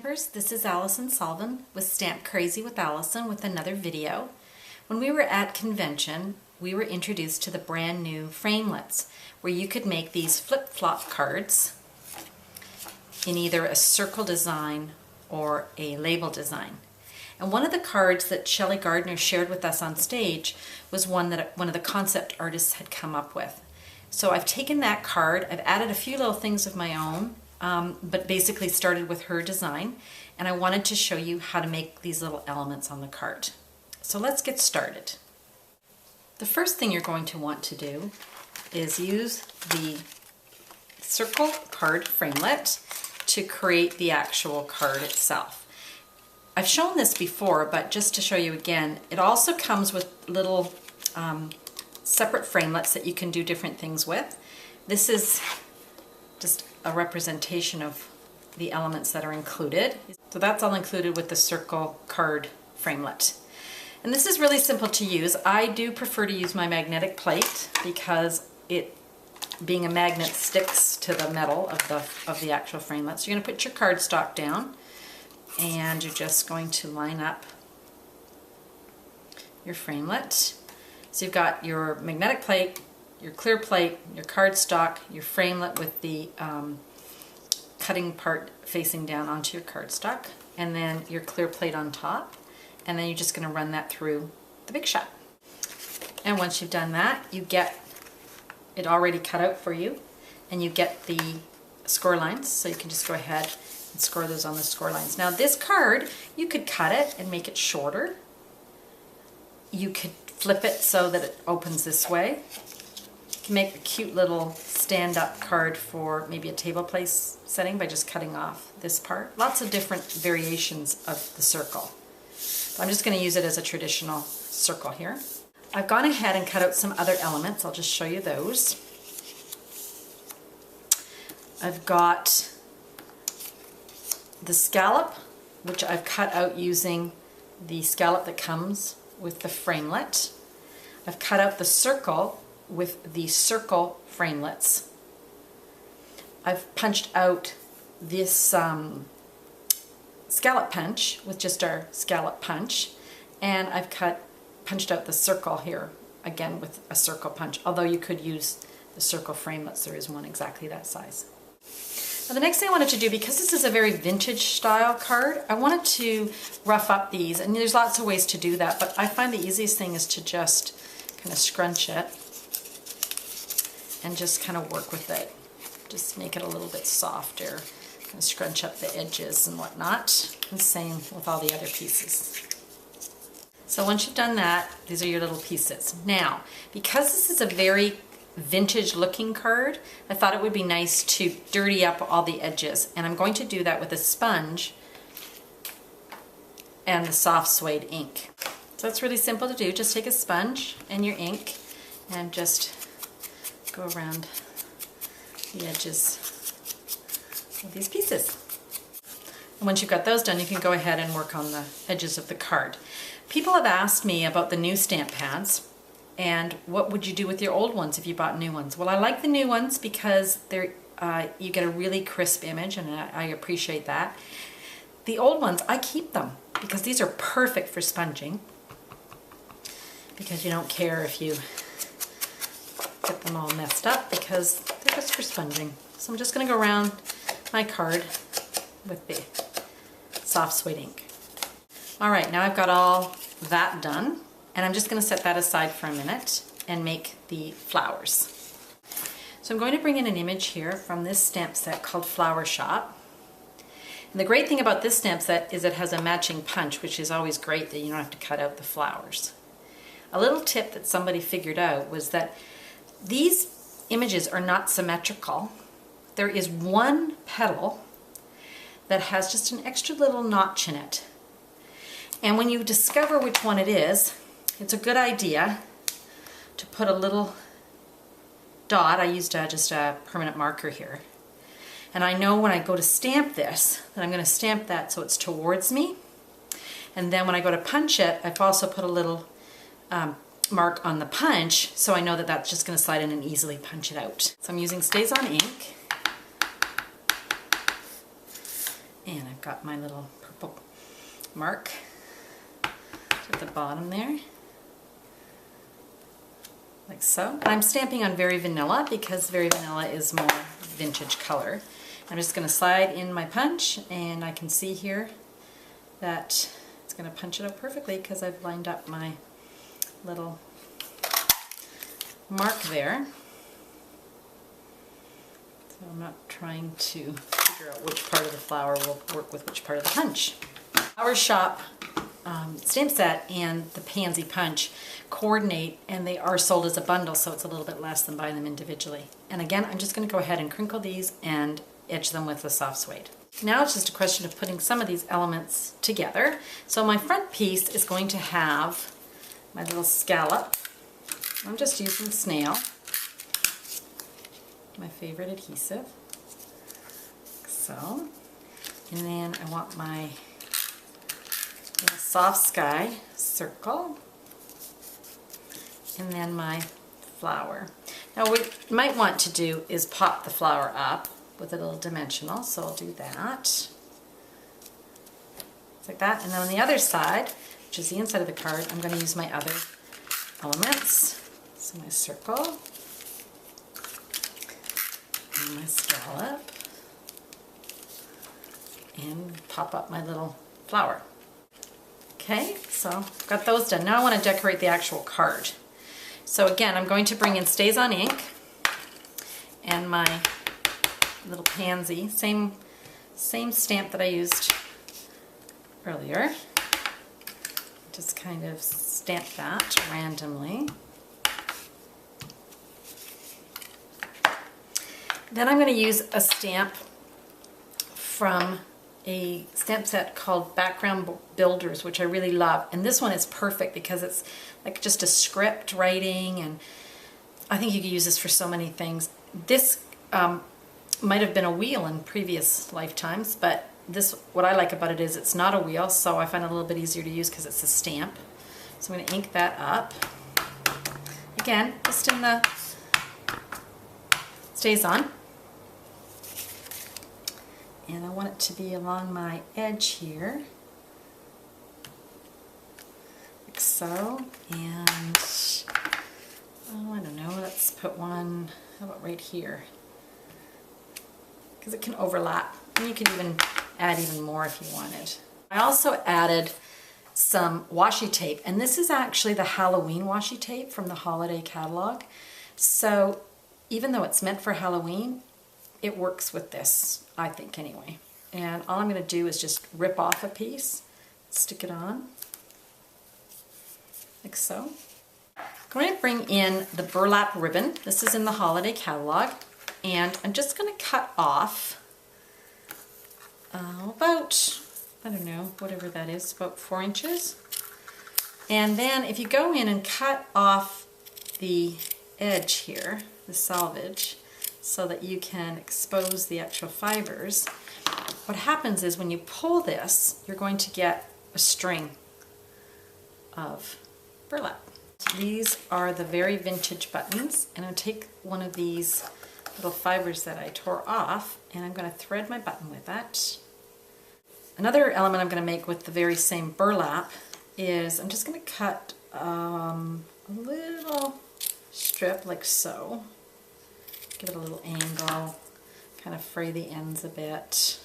Stampers, this is Alison with Stamp Crazy with Alison with another video. When we were at convention, we were introduced to the brand new framelits where you could make these flip-flop cards in either a circle design or a label design. And one of the cards that Shelley Gardner shared with us on stage was one that one of the concept artists had come up with. So I've taken that card, I've added a few little things of my own, but basically started with her design, and I wanted to show you how to make these little elements on the card. So let's get started. The first thing you're going to want to do is use the circle card framelit to create the actual card itself. I've shown this before, but just to show you again, it also comes with little separate framelits that you can do different things with. This is just a representation of the elements that are included. So that's all included with the circle card framelit. And this is really simple to use. I do prefer to use my magnetic plate because it, being a magnet, sticks to the metal of the actual framelit. So you're going to put your cardstock down and you're just going to line up your framelit. So you've got your magnetic plate, your clear plate, your cardstock, your framelit with the cutting part facing down onto your cardstock, and then your clear plate on top, and then you're just going to run that through the Big Shot. And once you've done that, you get it already cut out for you, and you get the score lines, so you can just go ahead and score those on the score lines. Now this card, you could cut it and make it shorter. You could flip it so that it opens this way. You can make a cute little stand-up card for maybe a table place setting by just cutting off this part. Lots of different variations of the circle. But I'm just going to use it as a traditional circle here. I've gone ahead and cut out some other elements. I'll just show you those. I've got the scallop, which I've cut out using the scallop that comes with the framelit. I've cut out the circle with the circle framelits. I've punched out this scallop punch with just our scallop punch, and I've punched out the circle here again with a circle punch, although you could use the circle framelits. There is one exactly that size. Now the next thing I wanted to do, because this is a very vintage style card, I wanted to rough up these, and there's lots of ways to do that, but I find the easiest thing is to just kind of scrunch it and just kind of work with it. Just make it a little bit softer, kind of scrunch up the edges and whatnot, and same with all the other pieces. So once you've done that, these are your little pieces. Now, because this is a very vintage looking card, I thought it would be nice to dirty up all the edges, and I'm going to do that with a sponge and the soft suede ink. So that's really simple to do. Just take a sponge and your ink and just go around the edges of these pieces. And once you've got those done, you can go ahead and work on the edges of the card. People have asked me about the new stamp pads and what would you do with your old ones if you bought new ones. Well, I like the new ones because they're you get a really crisp image, and I appreciate that. The old ones, I keep them because these are perfect for sponging, because you don't care if you get them all messed up because they're just for sponging. So I'm just going to go around my card with the soft suede ink. Alright, now I've got all that done, and I'm just going to set that aside for a minute and make the flowers. So I'm going to bring in an image here from this stamp set called Flower Shop. And the great thing about this stamp set is it has a matching punch, which is always great that you don't have to cut out the flowers. A little tip that somebody figured out was that these images are not symmetrical. There is one petal that has just an extra little notch in it. And when you discover which one it is, it's a good idea to put a little dot. I used just a permanent marker here. And I know when I go to stamp this, that I'm going to stamp that so it's towards me. And then when I go to punch it, I've also put a little mark on the punch, so I know that that's just going to slide in and easily punch it out. So I'm using Stays On ink. And I've got my little purple mark at the bottom there, like so. I'm stamping on Very Vanilla because Very Vanilla is more vintage color. I'm just going to slide in my punch, and I can see here that it's going to punch it up perfectly because I've lined up my little mark there. So I'm not trying to figure out which part of the flower will work with which part of the punch. Our shop stamp set and the pansy punch coordinate, and they are sold as a bundle, so it's a little bit less than buying them individually. And again, I'm just going to go ahead and crinkle these and edge them with the soft suede. Now it's just a question of putting some of these elements together. So my front piece is going to have my little scallop. I'm just using snail, my favorite adhesive. So, and then I want my little soft sky circle, and then my flower. Now what you might want to do is pop the flower up with a little dimensional, so I'll do that. It's like that, and then on the other side, which is the inside of the card, I'm going to use my other elements. So my circle, and my scallop, and pop up my little flower. Okay, so I've got those done. Now I want to decorate the actual card. So again, I'm going to bring in Stays on ink and my little pansy, same stamp that I used earlier. Just kind of stamp that randomly. Then I'm going to use a stamp from a stamp set called Background Builders, which I really love. And this one is perfect because it's like just a script writing, and I think you could use this for so many things. This might have been a wheel in previous lifetimes, but this, what I like about it is it's not a wheel, so I find it a little bit easier to use because it's a stamp. So I'm going to ink that up. Again, just in the Stays On. And I want it to be along my edge here, like so. And oh, I don't know, let's put one, how about right here? Because it can overlap. And you can even add even more if you wanted. I also added some washi tape, and this is actually the Halloween washi tape from the holiday catalog. So even though it's meant for Halloween, it works with this, I think anyway. And all I'm going to do is just rip off a piece, stick it on, like so. I'm going to bring in the burlap ribbon. This is in the holiday catalog. And I'm just going to cut off about, I don't know, whatever that is, about 4 inches. And then if you go in and cut off the edge here, the selvage, so that you can expose the actual fibers, what happens is when you pull this, you're going to get a string of burlap. These are the very vintage buttons, and I'll take one of these little fibers that I tore off, and I'm going to thread my button with that. Another element I'm going to make with the very same burlap is I'm just going to cut a little strip like so. Give it a little angle, kind of fray the ends a bit.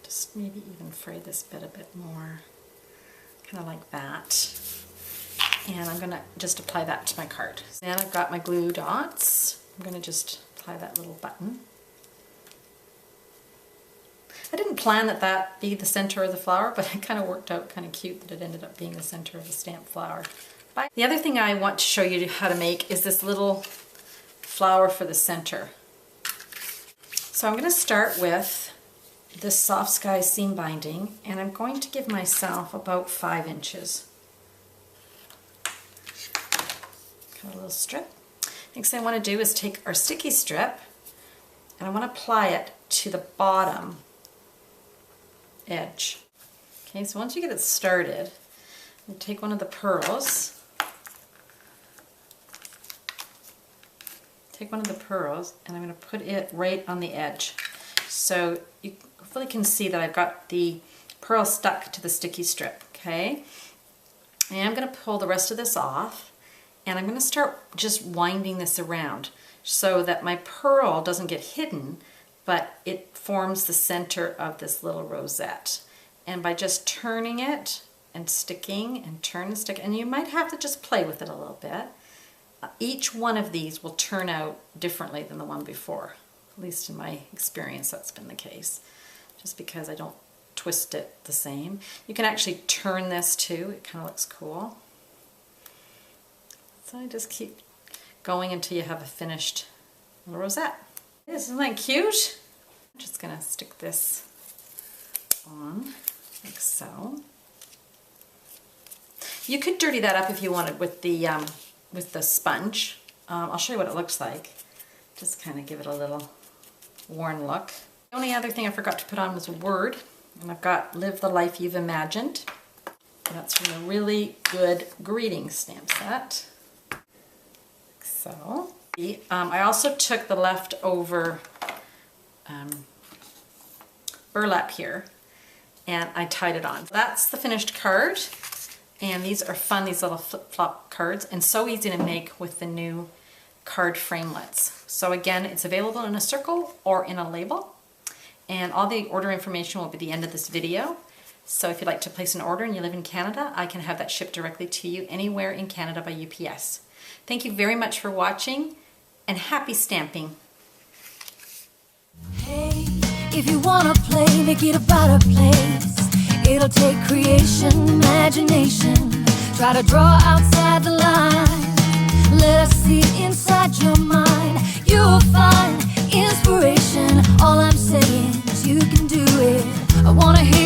Just maybe even fray this bit a bit more, kind of like that. And I'm going to just apply that to my card. Then I've got my glue dots. I'm going to just apply that little button. I didn't plan that that be the center of the flower, but it kind of worked out kind of cute that it ended up being the center of the stamped flower. The other thing I want to show you how to make is this little flower for the center. So I'm going to start with this soft sky seam binding, and I'm going to give myself about 5 inches. Cut a little strip. Next thing I want to do is take our sticky strip, and I want to apply it to the bottom edge. Okay, so once you get it started, you take one of the pearls. Take one of the pearls, and I'm going to put it right on the edge. So you hopefully can see that I've got the pearl stuck to the sticky strip, okay? And I'm going to pull the rest of this off, and I'm going to start just winding this around so that my pearl doesn't get hidden, but it forms the center of this little rosette. And by just turning it and sticking and turn and stick, and you might have to just play with it a little bit, each one of these will turn out differently than the one before. At least in my experience, that's been the case. Just because I don't twist it the same. You can actually turn this too. It kind of looks cool. So I just keep going until you have a finished little rosette. Isn't that cute? I'm just going to stick this on like so. You could dirty that up if you wanted with the sponge. I'll show you what it looks like. Just kind of give it a little worn look. The only other thing I forgot to put on was a word, and I've got Live the Life You've Imagined. That's from a really good greeting stamp set. So, I also took the leftover burlap here, and I tied it on. That's the finished card, and these are fun, these little flip-flop cards, and so easy to make with the new card framelits. So again, it's available in a circle or in a label, and all the order information will be at the end of this video. So if you'd like to place an order and you live in Canada, I can have that shipped directly to you anywhere in Canada by UPS. Thank you very much for watching, and happy stamping. Hey, if you wanna play, make it about a place. It'll take creation, imagination. Try to draw outside the line. Let us see inside your mind. You'll find inspiration. All I'm saying is you can do it. I wanna hear